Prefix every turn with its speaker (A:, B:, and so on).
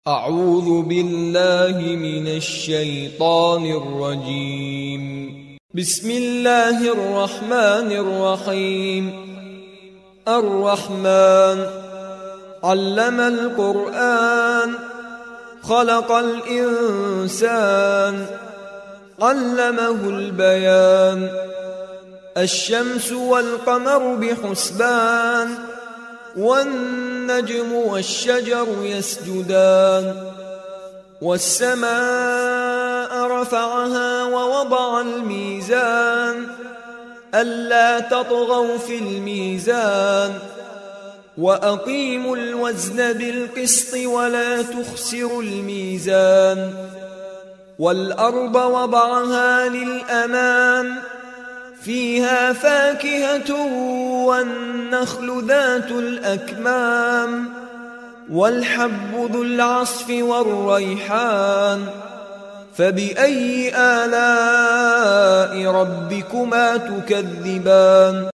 A: أعوذ بالله من الشيطان الرجيم. بسم الله الرحمن الرحيم. الرحمن علم القرآن خلق الإنسان علمه البيان. الشمس والقمر بحسبان والنجم والشجر يسجدان. والسماء رفعها ووضع الميزان ألا تطغوا في الميزان وأقيموا الوزن بالقسط ولا تخسروا الميزان. والأرض وضعها للأنام فيها فاكهة والنخل ذات الأكمام والحب ذو العصف والريحان. فبأي آلاء ربكما تكذبان؟